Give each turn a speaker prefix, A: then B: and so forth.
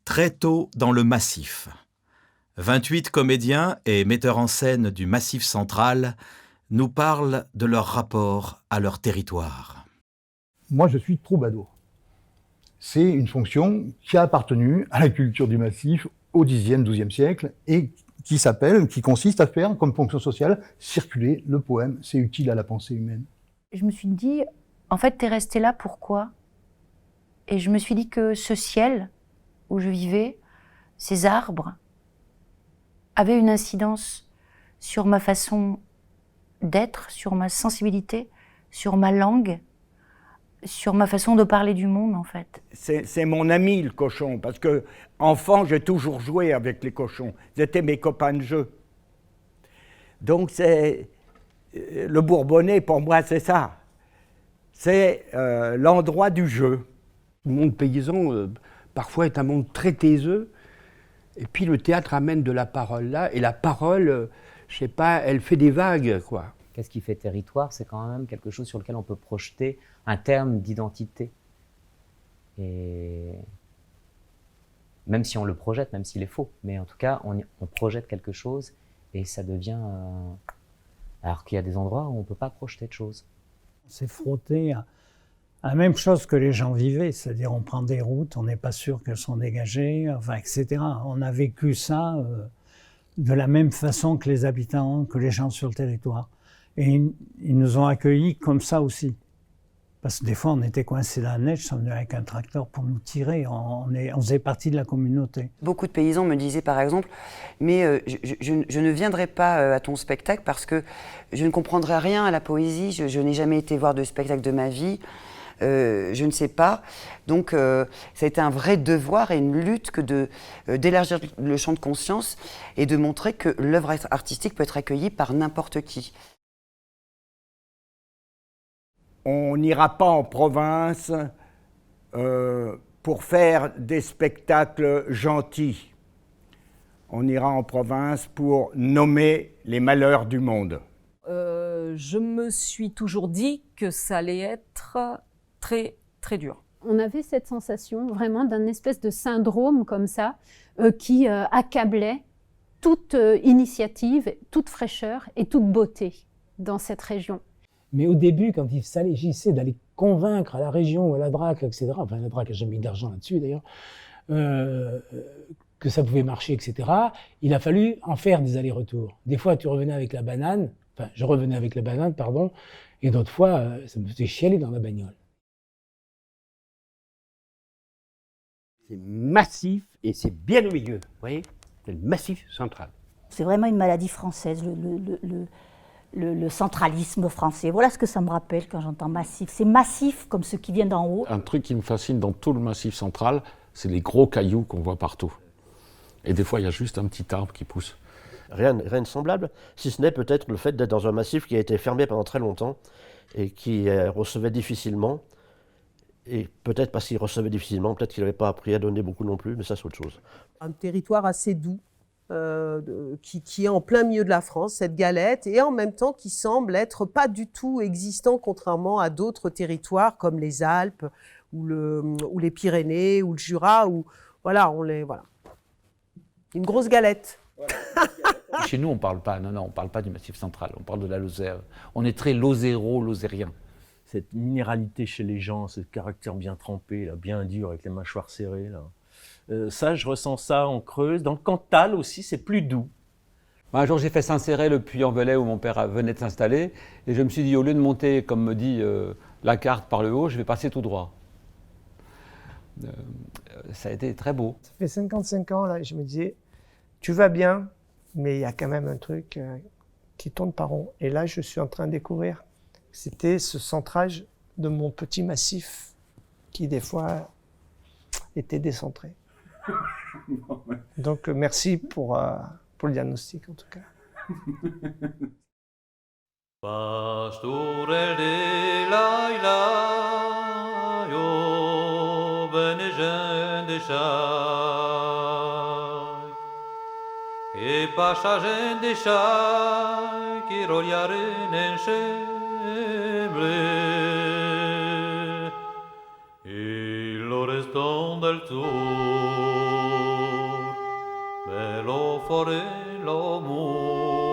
A: très tôt dans le Massif. 28 comédiens et metteurs en scène du Massif central nous parlent de leur rapport à leur territoire.
B: Moi, je suis troubadour. C'est une fonction qui a appartenu à la culture du Massif au Xe, XIIe siècle et qui consiste à faire comme fonction sociale circuler le poème. C'est utile à la pensée humaine.
C: Je me suis dit, en fait, t'es resté là, pourquoi ? Et je me suis dit que ce ciel où je vivais, ces arbres, avaient une incidence sur ma façon d'être, sur ma sensibilité, sur ma langue, sur ma façon de parler du monde, en fait.
D: C'est mon ami, le cochon, parce que enfant, j'ai toujours joué avec les cochons. C'était mes copains de jeu. Donc, le Bourbonnais, pour moi, c'est ça. C'est l'endroit du jeu.
E: Le monde paysan, parfois, est un monde très taiseux. Et puis, le théâtre amène de la parole là. Et la parole, je sais pas, elle fait des vagues, quoi.
F: Qu'est-ce qui fait territoire ? C'est quand même quelque chose sur lequel on peut projeter un terme d'identité. Et même si on le projette, même s'il est faux, mais en tout cas, on projette quelque chose et ça devient... Alors qu'il y a des endroits où on ne peut pas projeter de choses.
G: On s'est frotté à la même chose que les gens vivaient, c'est-à-dire on prend des routes, on n'est pas sûr qu'elles sont dégagées, enfin, etc. On a vécu ça de la même façon que les habitants, que les gens sur le territoire. Et ils nous ont accueillis comme ça aussi. Parce que des fois, on était coincés dans la neige, on venait avec un tracteur pour nous tirer, on faisait partie de la communauté.
H: Beaucoup de paysans me disaient par exemple, mais je ne viendrai pas à ton spectacle parce que je ne comprendrai rien à la poésie, je n'ai jamais été voir de spectacle de ma vie, je ne sais pas. Donc ça a été un vrai devoir et une lutte que d'élargir le champ de conscience et de montrer que l'œuvre artistique peut être accueillie par n'importe qui.
D: On n'ira pas en province pour faire des spectacles gentils. On ira en province pour nommer les malheurs du monde.
I: Je me suis toujours dit que ça allait être très, très dur.
J: On avait cette sensation vraiment d'un espèce de syndrome comme ça qui accablait toute initiative, toute fraîcheur et toute beauté dans cette région.
K: Mais au début, quand il s'agissait d'aller convaincre à la région ou à la DRAC, etc., enfin la DRAC n'a jamais mis d'argent là-dessus d'ailleurs, que ça pouvait marcher, etc., il a fallu en faire des allers-retours. Des fois, tu revenais avec la banane, enfin je revenais avec la banane, pardon, et d'autres fois, ça me faisait chialer dans la bagnole.
E: C'est massif et c'est bien au milieu, vous voyez ? C'est le Massif central.
L: C'est vraiment une maladie française, le centralisme français. Voilà ce que ça me rappelle quand j'entends massif. C'est massif comme ce qui vient d'en haut.
M: Un truc qui me fascine dans tout le Massif central, c'est les gros cailloux qu'on voit partout. Et des fois, il y a juste un petit arbre qui pousse.
N: Rien de semblable, si ce n'est peut-être le fait d'être dans un massif qui a été fermé pendant très longtemps et qui recevait difficilement. Et peut-être parce qu'il recevait difficilement, peut-être qu'il n'avait pas appris à donner beaucoup non plus, mais ça c'est autre chose.
O: Un territoire assez doux. Qui est en plein milieu de la France, cette galette, et en même temps qui semble être pas du tout existant, contrairement à d'autres territoires comme les Alpes ou les Pyrénées ou le Jura, où voilà. Une grosse galette.
P: Chez nous, on parle pas du Massif central, on parle de la Lozère. On est très lozéro-lozérien.
Q: Cette minéralité chez les gens, ce caractère bien trempé, là, bien dur, avec les mâchoires serrées, là. Ça, je ressens ça en Creuse. Dans le Cantal aussi, c'est plus doux.
R: Un jour, j'ai fait s'insérer le Puy-en-Velay où mon père venait de s'installer. Et je me suis dit, au lieu de monter, comme me dit la carte par le haut, je vais passer tout droit. Ça a été très beau.
S: Ça fait 55 ans, là, et je me disais, tu vas bien, mais il y a quand même un truc qui tourne pas rond. Et là, je suis en train de découvrir. C'était ce centrage de mon petit massif qui, des fois, était décentré. Donc merci pour le diagnostic en tout cas.
T: Del tuo fare l'amore.